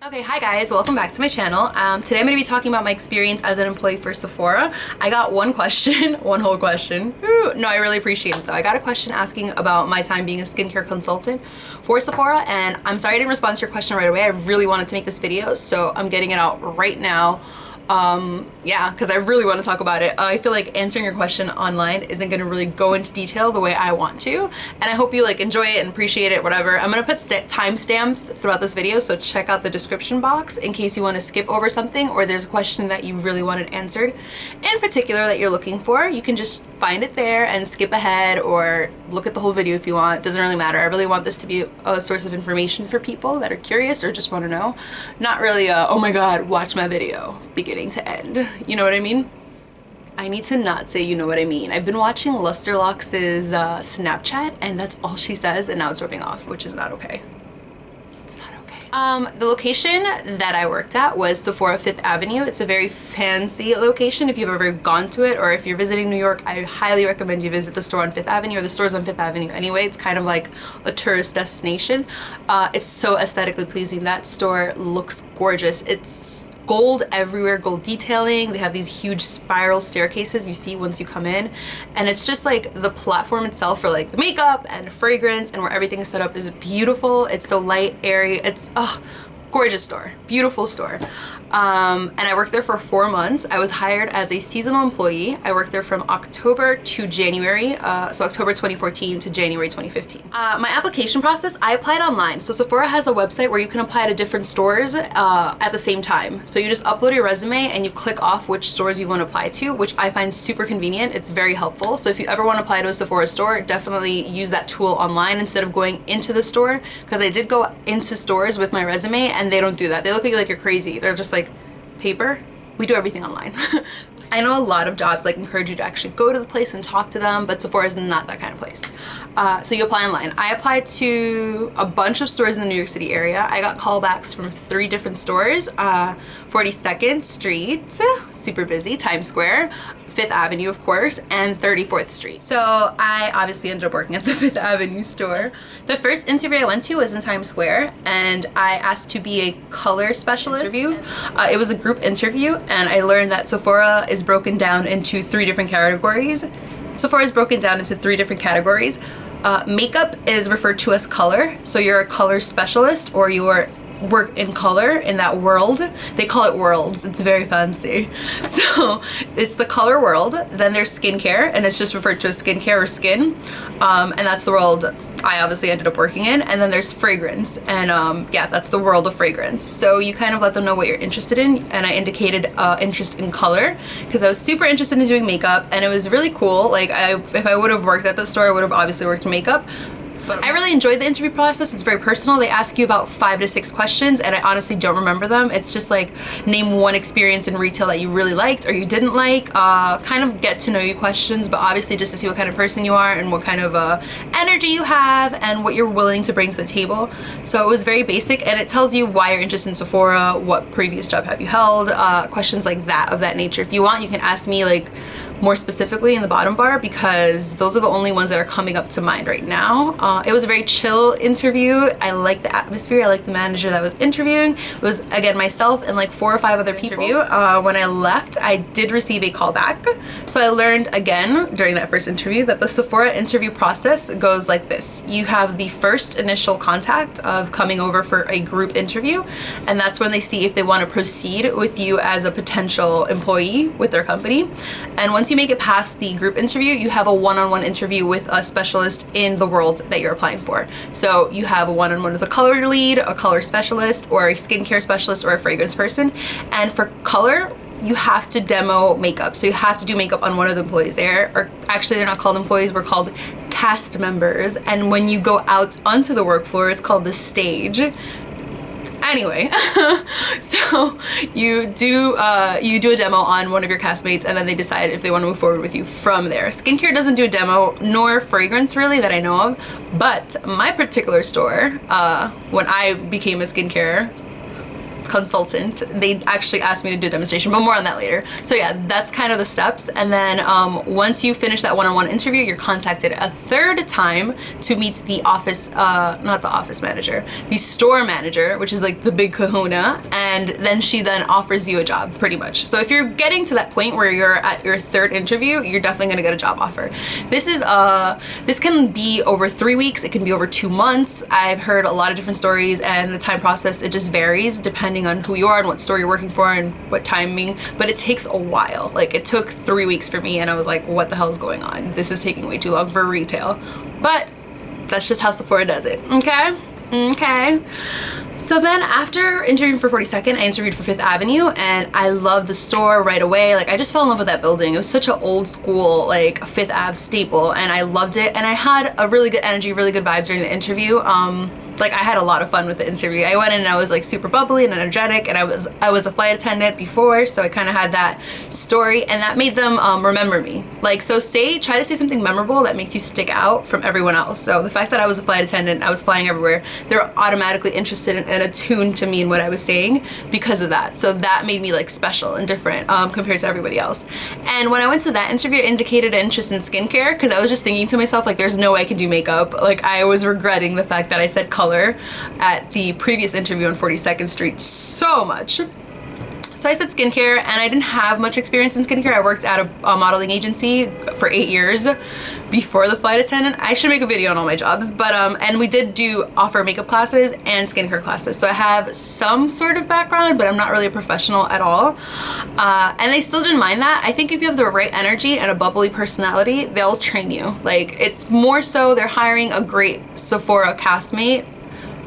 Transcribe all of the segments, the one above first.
Okay, hi guys, welcome back to my channel. Today I'm going to be talking about my experience as an employee for Sephora. I got one question, one whole question. Ooh, no, I really appreciate it though. I got a question asking about my time being a skincare consultant for Sephora, and I'm sorry I didn't respond to your question right away. I really wanted to make this video, so I'm getting it out right now. Yeah, because I really want to talk about it. I feel like answering your question online isn't going to really go into detail the way I want to, and I hope you like enjoy it and appreciate it, whatever. I'm going to put timestamps throughout this video, so check out the description box in case you want to skip over something or there's a question that you really wanted answered in particular that you're looking for. You can just find it there and skip ahead or look at the whole video if you want. Doesn't really matter. I really want this to be a source of information for people that are curious or just want to know. Not really oh my god, watch my video beginning to end. You know what I mean? I need to not say you know what I mean. I've been watching Lusterlox's Snapchat and that's all she says, and now it's rubbing off, which is not okay. It's not okay. The location that I worked at was Sephora 5th Avenue. It's a very fancy location. If you've ever gone to it or if you're visiting New York, I highly recommend you visit the store on 5th Avenue, or the stores on 5th Avenue anyway. It's kind of like a tourist destination. It's so aesthetically pleasing. That store looks gorgeous. It's gold everywhere, gold detailing. They have these huge spiral staircases you see once you come in, and it's just like the platform itself for like the makeup and fragrance and where everything is set up is beautiful. It's so light, airy. It's gorgeous store, beautiful store. And I worked there for 4 months. I was hired as a seasonal employee. I worked there from October to January, so October 2014 to January 2015. My application process, I applied online. So Sephora has a website where you can apply to different stores at the same time. So you just upload your resume and you click off which stores you want to apply to, which I find super convenient. It's very helpful. So if you ever want to apply to a Sephora store, definitely use that tool online instead of going into the store, because I did go into stores with my resume and they don't do that. They look at you like you're crazy. They're just like, paper? We do everything online. I know a lot of jobs like encourage you to actually go to the place and talk to them, but Sephora is not that kind of place. So you apply online. I applied to a bunch of stores in the New York City area. I got callbacks from 3 different stores. 42nd Street, super busy, Times Square, 5th Avenue, of course, and 34th Street. So I obviously ended up working at the 5th Avenue store. The first interview I went to was in Times Square, and I asked to be a color specialist interview. It was a group interview, and I learned that Sephora is broken down into 3 different categories. Sephora is broken down into 3 different categories. Makeup is referred to as color, so you're a color specialist or you're work in color in that world. They call it worlds. It's very fancy. So it's the color world. Then there's skincare, and it's just referred to as skincare or skin, and that's the world I obviously ended up working in. And then there's fragrance, and yeah, that's the world of fragrance. So you kind of let them know what you're interested in, and I indicated interest in color because I was super interested in doing makeup, and it was really cool. Like if I would have worked at the store, I would have obviously worked in makeup. But I really enjoyed the interview process. It's very personal. They ask you about 5 to 6 questions, and I honestly don't remember them. It's just like, name one experience in retail that you really liked or you didn't like. Kind of get to know you questions, but obviously just to see what kind of person you are and what kind of energy you have and what you're willing to bring to the table. So it was very basic, and it tells you why you're interested in Sephora, what previous job have you held, questions like that, of that nature. If you want, you can ask me like more specifically in the bottom bar, because those are the only ones that are coming up to mind right now. It was a very chill interview. I liked the atmosphere. I liked the manager that was interviewing. It was, again, myself and like 4 or 5 other people. When I left, I did receive a call back. So I learned again during that first interview that the Sephora interview process goes like this. You have the first initial contact of coming over for a group interview, and that's when they see if they want to proceed with you as a potential employee with their company. And once you make it past the group interview, you have a one-on-one interview with a specialist in the world that you're applying for. So you have a one-on-one with a color lead, a color specialist, or a skincare specialist, or a fragrance person. And for color, you have to demo makeup. So you have to do makeup on one of the employees there. Or actually, they're not called employees, we're called cast members. And when you go out onto the work floor, it's called the stage. Anyway, so you do a demo on one of your castmates, and then they decide if they want to move forward with you from there. Skincare doesn't do a demo, nor fragrance really that I know of, but my particular store, when I became a skincare consultant. They actually asked me to do a demonstration, but more on that later. So yeah, that's kind of the steps. And then once you finish that one-on-one interview, you're contacted a third time to meet the office, not the office manager, the store manager, which is like the big kahuna. And then she then offers you a job, pretty much. So if you're getting to that point where you're at your third interview, you're definitely gonna get a job offer. This can be over 3 weeks, it can be over 2 months. I've heard a lot of different stories, and the time process, it just varies depending on who you are and what store you're working for and what timing, but it takes a while. Like, it took 3 weeks for me, and I was like, what the hell is going on? This is taking way too long for retail. But that's just how Sephora does it, okay? Okay. So then after interviewing for 42nd, I interviewed for Fifth Avenue, and I loved the store right away. Like, I just fell in love with that building. It was such an old school, like, Fifth Ave staple, and I loved it. And I had a really good energy, really good vibes during the interview. Like, I had a lot of fun with the interview. I went in and I was like super bubbly and energetic, and I was a flight attendant before, so I kind of had that story, and that made them remember me. Like, so try to say something memorable that makes you stick out from everyone else. So the fact that I was a flight attendant, I was flying everywhere, they were automatically interested and attuned to me and what I was saying because of that. So that made me like special and different compared to everybody else. And when I went to that interview, it indicated an interest in skincare, because I was just thinking to myself, like, there's no way I can do makeup. Like, I was regretting the fact that I said color at the previous interview on 42nd Street so much. So I said skincare, and I didn't have much experience in skincare. I worked at a modeling agency for 8 years before the flight attendant. I should make a video on all my jobs, but and we did offer makeup classes and skincare classes. So I have some sort of background, but I'm not really a professional at all. And I still didn't mind that. I think if you have the right energy and a bubbly personality, they'll train you. Like, it's more so they're hiring a great Sephora castmate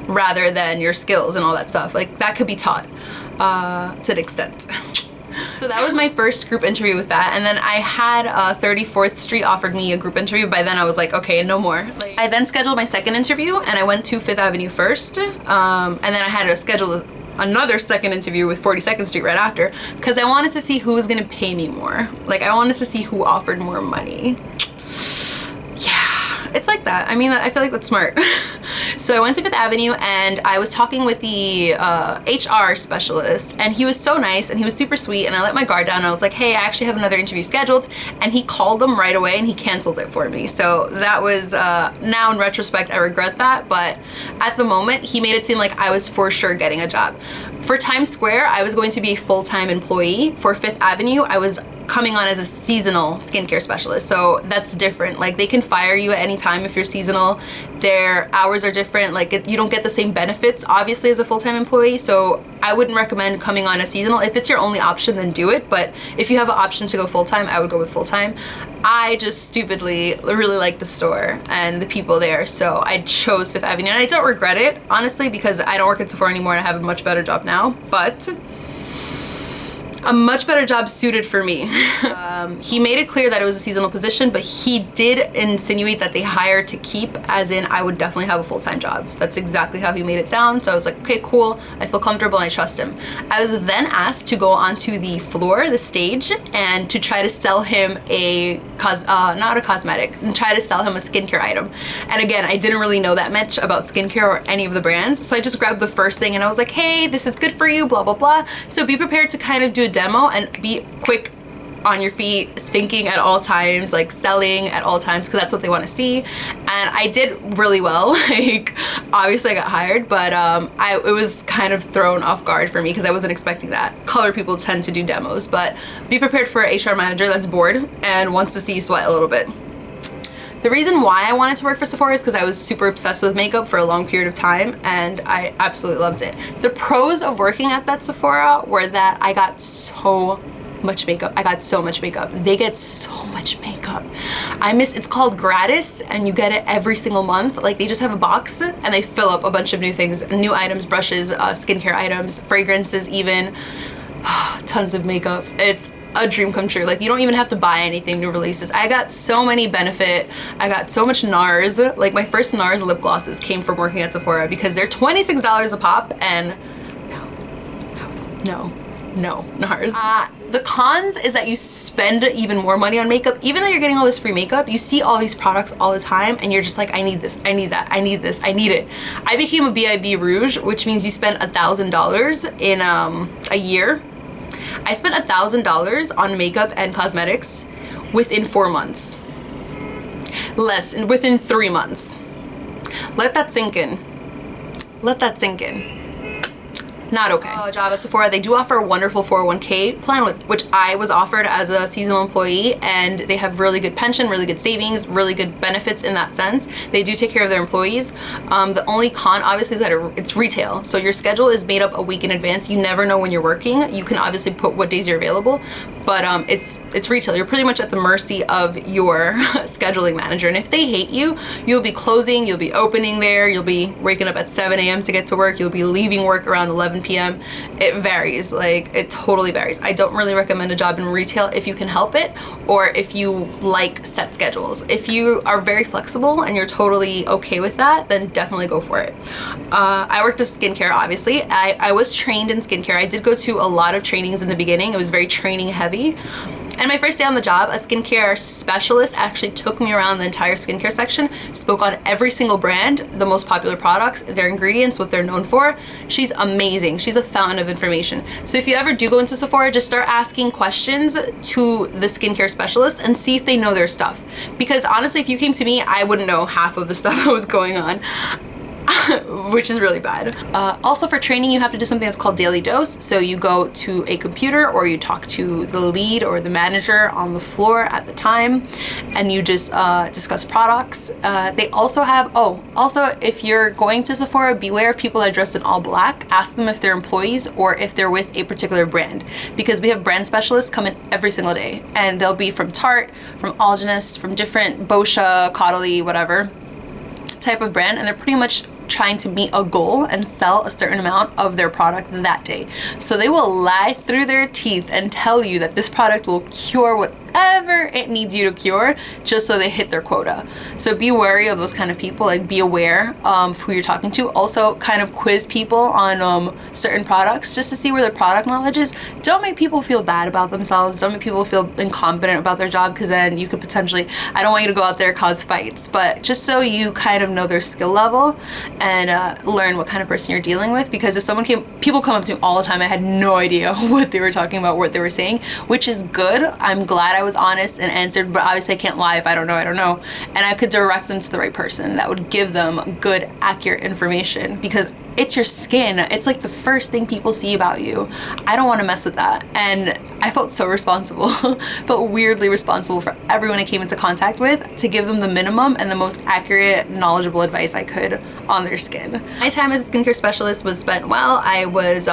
rather than your skills and all that stuff. Like, that could be taught to an extent. So that was my first group interview with that, and then I had 34th Street offered me a group interview. By then I was like, okay, no more. Like, I then scheduled my second interview, and I went to Fifth Avenue first, and then I had to schedule another second interview with 42nd Street right after, because I wanted to see who was gonna pay me more. Like, I wanted to see who offered more money. Yeah, it's like that. I mean, I feel like that's smart. So I went to Fifth Avenue, and I was talking with the HR specialist, and he was so nice and he was super sweet, and I let my guard down. And I was like, hey, I actually have another interview scheduled, and he called them right away and he canceled it for me. So that was, now in retrospect, I regret that, but at the moment he made it seem like I was for sure getting a job. For Times Square, I was going to be a full-time employee. For Fifth Avenue, I was coming on as a seasonal skincare specialist, so that's different. Like, they can fire you at any time if you're seasonal. Their hours are different. Like, you don't get the same benefits obviously as a full-time employee, so I wouldn't recommend coming on as seasonal. If it's your only option, then do it, but if you have an option to go full-time, I would go with full-time. I just stupidly really like the store and the people there, so I chose Fifth Avenue, and I don't regret it, honestly, because I don't work at Sephora anymore and I have a much better job now, but a much better job suited for me. He made it clear that it was a seasonal position, but he did insinuate that they hire to keep, as in I would definitely have a full-time job. That's exactly how he made it sound. So I was like, okay, cool. I feel comfortable and I trust him. I was then asked to go onto the floor, the stage, and to try to sell him not a cosmetic, and try to sell him a skincare item. And again, I didn't really know that much about skincare or any of the brands, so I just grabbed the first thing and I was like, hey, this is good for you, blah, blah, blah. So be prepared to kind of do a demo and be quick on your feet, thinking at all times, like selling at all times, because that's what they want to see. And I did really well. Like, obviously I got hired, but it was kind of thrown off guard for me because I wasn't expecting that. Color people tend to do demos, but be prepared for an HR manager that's bored and wants to see you sweat a little bit. The reason why I wanted to work for Sephora is because I was super obsessed with makeup for a long period of time, and I absolutely loved it. The pros of working at that Sephora were that I got so much makeup. I got so much makeup. They get so much makeup. It's called gratis, and you get it every single month. Like, they just have a box and they fill up a bunch of new things, new items, brushes, skincare items, fragrances even, tons of makeup. It's a dream come true. Like, you don't even have to buy anything, new releases. I got so many benefit. I got so much NARS. Like, my first NARS lip glosses came from working at Sephora because they're $26 a pop, and no, NARS. The cons is that you spend even more money on makeup. Even though you're getting all this free makeup, you see all these products all the time and you're just like, I need this, I need that, I need this, I need it. I became a BIB Rouge, which means you spend $1,000 in a year. I spent $1,000 on makeup and cosmetics within 4 months. Within 3 months. Let that sink in. Let that sink in. Not okay. Job at Sephora, they do offer a wonderful 401k plan, which I was offered as a seasonal employee, and they have really good pension, really good savings, really good benefits in that sense. They do take care of their employees. The only con obviously is that it's retail, so your schedule is made up a week in advance. You never know when you're working. You can obviously put what days you're available, but it's retail. You're pretty much at the mercy of your scheduling manager, and if they hate you, you'll be closing, you'll be opening there, you'll be waking up at 7 a.m. to get to work, you'll be leaving work around 11 p.m. It varies, like it totally varies. I don't really recommend a job in retail if you can help it, or if you like set schedules. If you are very flexible and you're totally okay with that, then definitely go for it. I worked as skincare, obviously. I was trained in skincare. I did go to a lot of trainings in the beginning. It was very training heavy. And my first day on the job, a skincare specialist actually took me around the entire skincare section, spoke on every single brand, the most popular products, their ingredients, what they're known for. She's amazing. She's a fountain of information. So if you ever do go into Sephora, just start asking questions to the skincare specialist and see if they know their stuff. Because honestly, if you came to me, I wouldn't know half of the stuff that was going on. Which is really bad. Also for training, you have to do something that's called daily dose. So you go to a computer or you talk to the lead or the manager on the floor at the time, and you just discuss products. They also have, also if you're going to Sephora, beware of people that are dressed in all black. Ask them if they're employees or if they're with a particular brand, because we have brand specialists come in every single day, and they'll be from Tarte, from Algenist, from different Boscia, Cont'd, whatever type of brand, and they're pretty much trying to meet a goal and sell a certain amount of their product that day. So they will lie through their teeth and tell you that this product will cure whatever it needs you to cure, just so they hit their quota. So be wary of those kind of people. Like, be aware of who you're talking to. Also kind of quiz people on certain products just to see where their product knowledge is. Don't make people feel bad about themselves. Don't make people feel incompetent about their job, because then you could potentially, I don't want you to go out there and cause fights, but just so you kind of know their skill level and learn what kind of person you're dealing with. Because if people come up to me all the time, I had no idea what they were talking about, what they were saying, which is good. I'm glad I was honest and answered, but obviously I can't lie. If I don't know. And I could direct them to the right person that would give them good, accurate information, because it's your skin. It's like the first thing people see about you. I don't want to mess with that. And I felt so responsible, felt weirdly responsible for everyone I came into contact with, to give them the minimum and the most accurate, knowledgeable advice I could on their skin. My time as a skincare specialist was spent well. I was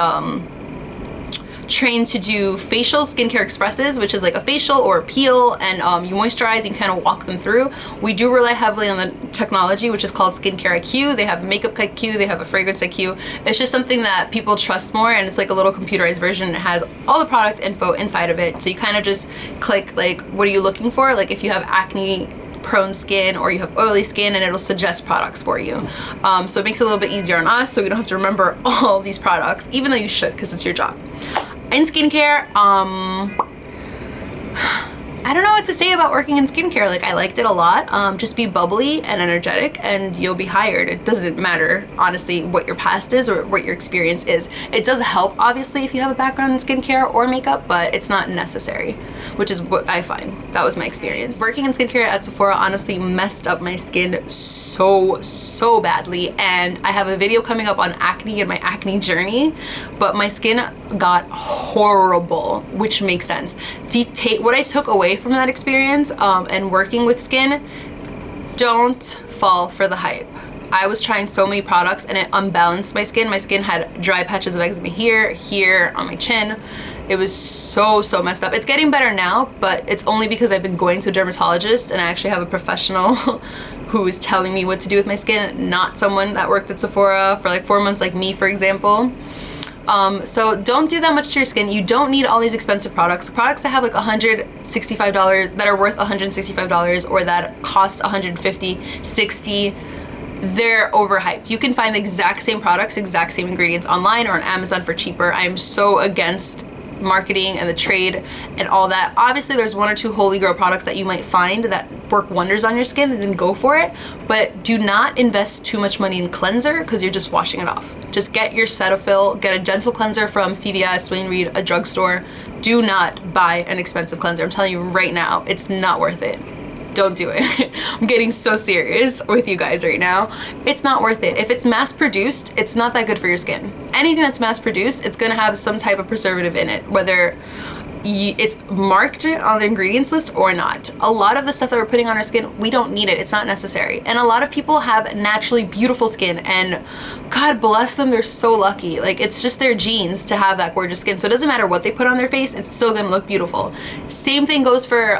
trained to do facial skincare expresses, which is like a facial or a peel, and you moisturize, you kind of walk them through. We do rely heavily on the technology, which is called Skincare IQ. They have Makeup IQ, they have a Fragrance IQ. It's just something that people trust more, and it's like a little computerized version. It has all the product info inside of it, so you kind of just click like, what are you looking for? Like if you have acne prone skin or you have oily skin, and it'll suggest products for you. So it makes it a little bit easier on us, so we don't have to remember all these products, even though you should, because it's your job. In skincare, I don't know what to say about working in skincare. Like, I liked it a lot. Just be bubbly and energetic and you'll be hired. It doesn't matter, honestly, what your past is or what your experience is. It does help, obviously, if you have a background in skincare or makeup, but it's not necessary, which is what I find. That was my experience. Working in skincare at Sephora honestly messed up my skin so badly, and I have a video coming up on acne and my acne journey, but my skin got horrible, which makes sense. What I took away from that experience and working with skin, don't fall for the hype. I was trying so many products and it unbalanced my skin. My skin had dry patches of eczema here, on my chin. It was so messed up. It's getting better now, but it's only because I've been going to a dermatologist and I actually have a professional who is telling me what to do with my skin, not someone that worked at Sephora for like 4 months like me, for example. So don't do that much to your skin. You don't need all these expensive products. Products that have like $165, that are worth $165, or that cost $150, $60, they're overhyped. You can find the exact same products, exact same ingredients online or on Amazon for cheaper. I am so against marketing and the trade and all that. Obviously there's one or two holy grail products that you might find that work wonders on your skin, and then go for it, but do not invest too much money in cleanser because you're just washing it off. Just get your Cetaphil, get a gentle cleanser from CVS, Wayne Reed, a drugstore. Do not buy an expensive cleanser. I'm telling you right now, it's not worth it. Don't do it. I'm getting so serious with you guys right now. It's not worth it. If it's mass produced, it's not that good for your skin. Anything that's mass produced, it's gonna have some type of preservative in it, whether it's marked on the ingredients list or not. A lot of the stuff that we're putting on our skin, we don't need it. It's not necessary. And a lot of people have naturally beautiful skin, and God bless them, they're so lucky. Like, it's just their genes to have that gorgeous skin. So it doesn't matter what they put on their face, it's still gonna look beautiful. Same thing goes for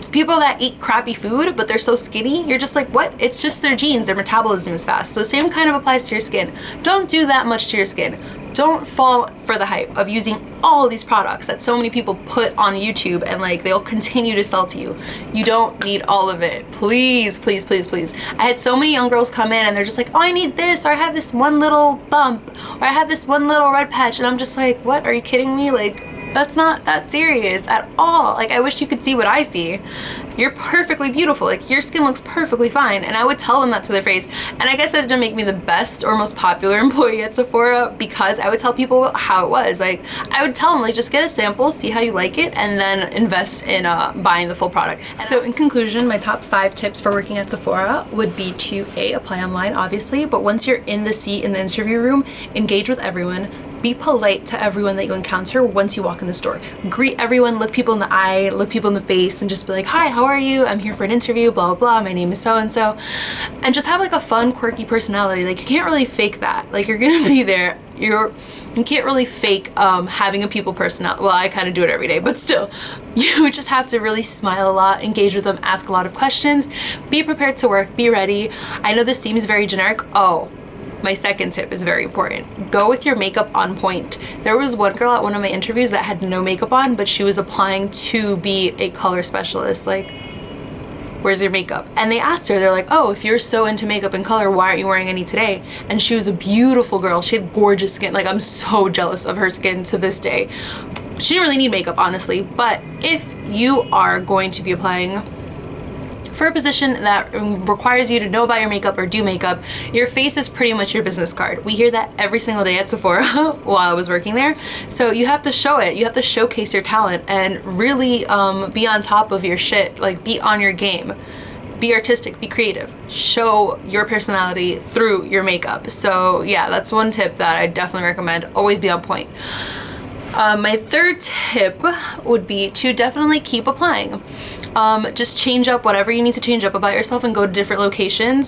people that eat crappy food but they're so skinny. You're just like, what? It's just their genes, their metabolism is fast. So same kind of applies to your skin. Don't do that much to your skin. Don't fall for the hype of using all these products that so many people put on YouTube and like they'll continue to sell to you. You don't need all of it. Please, please, please, please. I had so many young girls come in and they're just like, oh, I need this, or I have this one little bump, or I have this one little red patch, and I'm just like, what? Are you kidding me? Like, that's not that serious at all. Like, I wish you could see what I see. You're perfectly beautiful. Like, your skin looks perfectly fine. And I would tell them that to their face. And I guess that didn't make me the best or most popular employee at Sephora, because I would tell people how it was. Like, I would tell them, like, just get a sample, see how you like it, and then invest in buying the full product. So in conclusion, my top 5 tips for working at Sephora would be to A, apply online, obviously, but once you're in the seat in the interview room, engage with everyone. Be polite to everyone that you encounter once you walk in the store. Greet everyone, look people in the eye, look people in the face, and just be like, hi, how are you? I'm here for an interview, blah, blah, blah. My name is so-and-so. And just have like a fun, quirky personality. Like, you can't really fake that. Like, you're gonna be there. You can't really fake having a people personality. Well, I kind of do it every day, but still, you just have to really smile a lot, engage with them, ask a lot of questions, be prepared to work, be ready. I know this seems very generic. Oh, my second tip is very important. Go with your makeup on point. There was one girl at one of my interviews that had no makeup on, but she was applying to be a color specialist. Like, where's your makeup? And they asked her, they're like, oh, if you're so into makeup and color, why aren't you wearing any today? And she was a beautiful girl. She had gorgeous skin. Like, I'm so jealous of her skin to this day. She didn't really need makeup, honestly. But if you are going to be applying for a position that requires you to know about your makeup or do makeup, your face is pretty much your business card. We hear that every single day at Sephora while I was working there. So you have to show it. You have to showcase your talent and really be on top of your shit. Like, be on your game. Be artistic, be creative. Show your personality through your makeup. So yeah, that's one tip that I definitely recommend. Always be on point. My third tip would be to definitely keep applying. Just change up whatever you need to change up about yourself and go to different locations,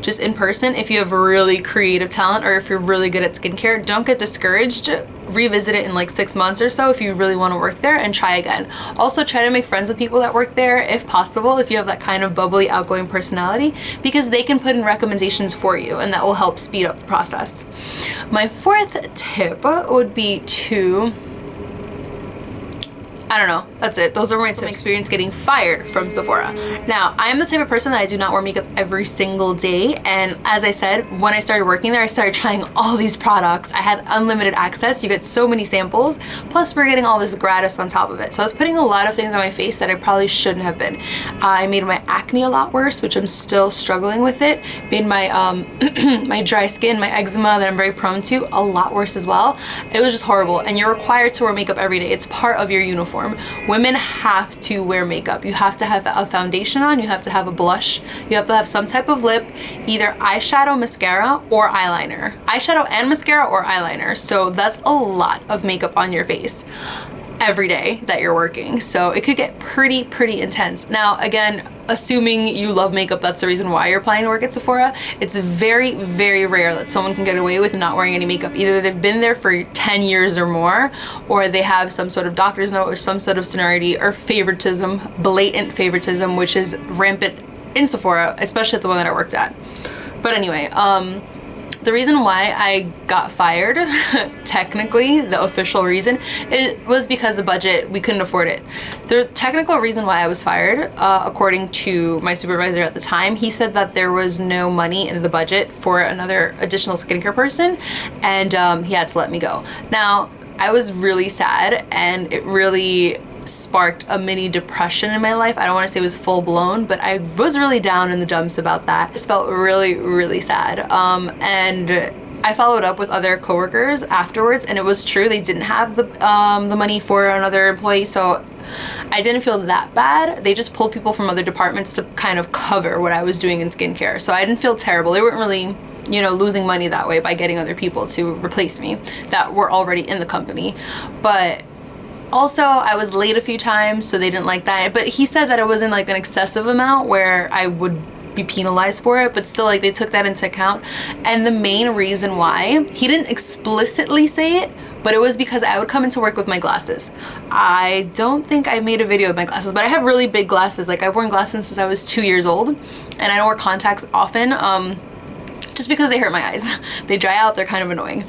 just in person. If you have really creative talent or if you're really good at skincare, don't get discouraged. Revisit it in like 6 months or so if you really want to work there, and try again. Also, try to make friends with people that work there if possible, if you have that kind of bubbly, outgoing personality, because they can put in recommendations for you and that will help speed up the process. My fourth tip would be to, I don't know, that's it. Those are my tips. Experience getting fired from Sephora. Now, I am the type of person that I do not wear makeup every single day, and as I said, when I started working there, I started trying all these products. I had unlimited access. You get so many samples, plus we're getting all this gratis on top of it. So I was putting a lot of things on my face that I probably shouldn't have been. I made my acne a lot worse, which I'm still struggling with it. Made my my dry skin, my eczema that I'm very prone to, a lot worse as well. It was just horrible, and you're required to wear makeup every day. It's part of your uniform. Women have to wear makeup. You have to have a foundation on, you have to have a blush, you have to have some type of lip, either eyeshadow, mascara, or eyeliner. Eyeshadow and mascara or eyeliner. So that's a lot of makeup on your face every day that you're working. So it could get pretty intense. Now, again, assuming you love makeup, that's the reason why you're applying to work at Sephora. It's very rare that someone can get away with not wearing any makeup. Either they've been there for 10 years or more, or they have some sort of doctor's note or some sort of seniority or favoritism, blatant favoritism, which is rampant in Sephora, especially at the one that I worked at. But anyway, the reason why I got fired, technically, the official reason, it was because the budget, we couldn't afford it. The technical reason why I was fired, according to my supervisor at the time, he said that there was no money in the budget for another additional skincare person, and he had to let me go. Now, I was really sad, and it really sparked a mini depression in my life. I don't want to say it was full blown, but I was really down in the dumps about that. I just felt really, really sad. And I followed up with other coworkers afterwards, and it was true. They didn't have the money for another employee, so I didn't feel that bad. They just pulled people from other departments to kind of cover what I was doing in skincare. So I didn't feel terrible. They weren't really, you know, losing money that way by getting other people to replace me that were already in the company. But also, I was late a few times, so they didn't like that. But he said that it wasn't like an excessive amount where I would be penalized for it, but still, like, they took that into account. And the main reason why, he didn't explicitly say it, but it was because I would come into work with my glasses. I don't think I made a video of my glasses, but I have really big glasses. Like, I've worn glasses since I was 2 years old, and I don't wear contacts often. Just because they hurt my eyes. They dry out, they're kind of annoying.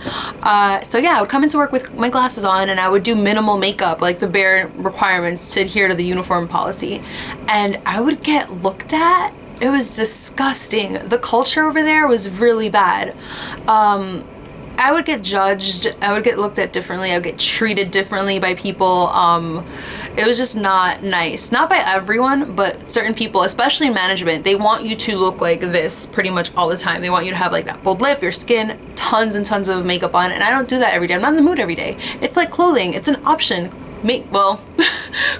So yeah, I would come into work with my glasses on, and I would do minimal makeup, like the bare requirements to adhere to the uniform policy. And I would get looked at. It was disgusting. The culture over there was really bad. I would get judged, I would get looked at differently, I would get treated differently by people. It was just not nice. Not by everyone, but certain people, especially in management, they want you to look like this pretty much all the time. They want you to have like that bold lip, your skin, tons and tons of makeup on, and I don't do that every day. I'm not in the mood every day. It's like clothing, it's an option. Well,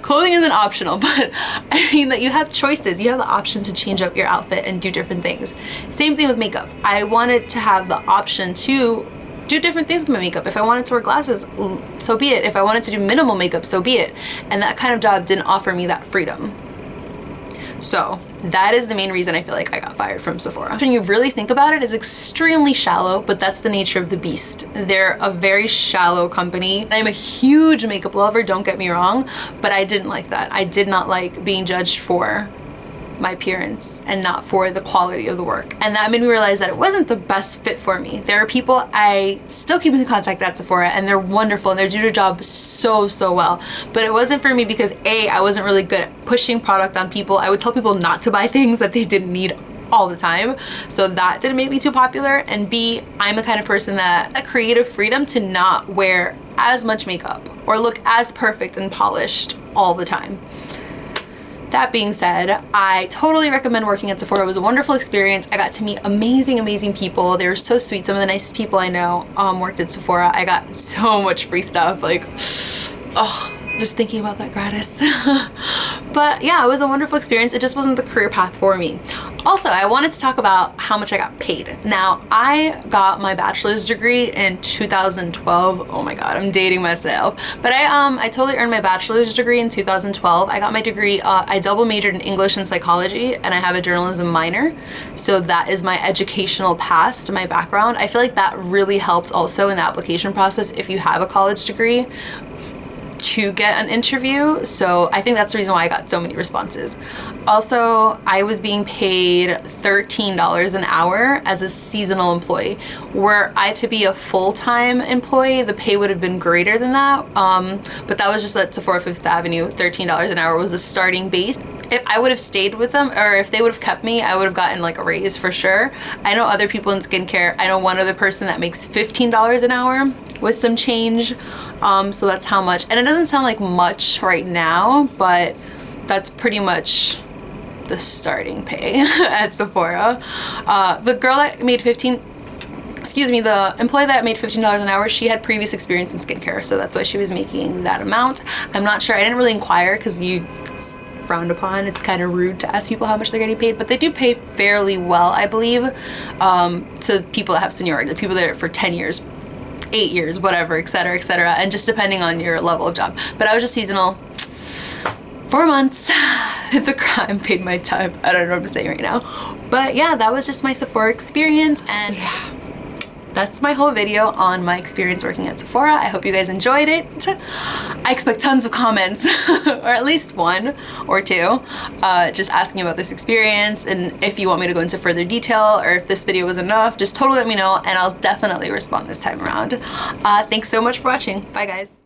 clothing isn't optional, but I mean that you have choices. You have the option to change up your outfit and do different things. Same thing with makeup. I wanted to have the option to do different things with my makeup. If I wanted to wear glasses, so be it. If I wanted to do minimal makeup, so be it. And that kind of job didn't offer me that freedom. So that is the main reason I feel like I got fired from Sephora. When you really think about it, it's extremely shallow, but that's the nature of the beast. They're a very shallow company. I'm a huge makeup lover, don't get me wrong, but I didn't like that. I did not like being judged for my appearance and not for the quality of the work. And that made me realize that it wasn't the best fit for me. There are people I still keep in contact at Sephora, and they're wonderful and they do their job so well, but it wasn't for me because A, I wasn't really good at pushing product on people. I would tell people not to buy things that they didn't need all the time, so that didn't make me too popular. And B, I'm the kind of person that a creative freedom to not wear as much makeup or look as perfect and polished all the time. That being said, I totally recommend working at Sephora. It was a wonderful experience. I got to meet amazing people. They were so sweet. Some of the nicest people I know worked at Sephora. I got so much free stuff. Like, oh, just thinking about that gratis. But yeah, it was a wonderful experience. It just wasn't the career path for me. Also, I wanted to talk about how much I got paid. Now, I got my bachelor's degree in 2012. Oh my god, I'm dating myself. But I totally earned my bachelor's degree in 2012. I got my degree, I double majored in English and psychology, and I have a journalism minor. So that is my educational past, my background. I feel like that really helps also in the application process if you have a college degree to get an interview. So I think that's the reason why I got so many responses. Also, I was being paid $13 an hour as a seasonal employee. Were I to be a full-time employee, the pay would have been greater than that. But that was just at Sephora Fifth Avenue. $13 an hour was the starting base. If I would have stayed with them, or if they would have kept me, I would have gotten like a raise for sure. I know other people in skincare. I know one other person that makes $15 an hour with some change. So that's how much. And it doesn't sound like much right now, but that's pretty much the starting pay at Sephora. The girl that made the employee that made $15 an hour, she had previous experience in skincare, so that's why she was making that amount. I'm not sure. I didn't really inquire because it's frowned upon. It's kind of rude to ask people how much they're getting paid, but they do pay fairly well, I believe, to people that have seniority, the people that are for 10 years, 8 years, whatever, etc., etc., and just depending on your level of job. But I was just seasonal. 4 months. The crime paid my time. I don't know what I'm saying right now. But yeah, that was just my Sephora experience, and so yeah, that's my whole video on my experience working at Sephora. I hope you guys enjoyed it. I expect tons of comments, or at least 1 or 2, just asking about this experience, and if you want me to go into further detail, or if this video was enough, just totally let me know, and I'll definitely respond this time around. Thanks so much for watching. Bye guys.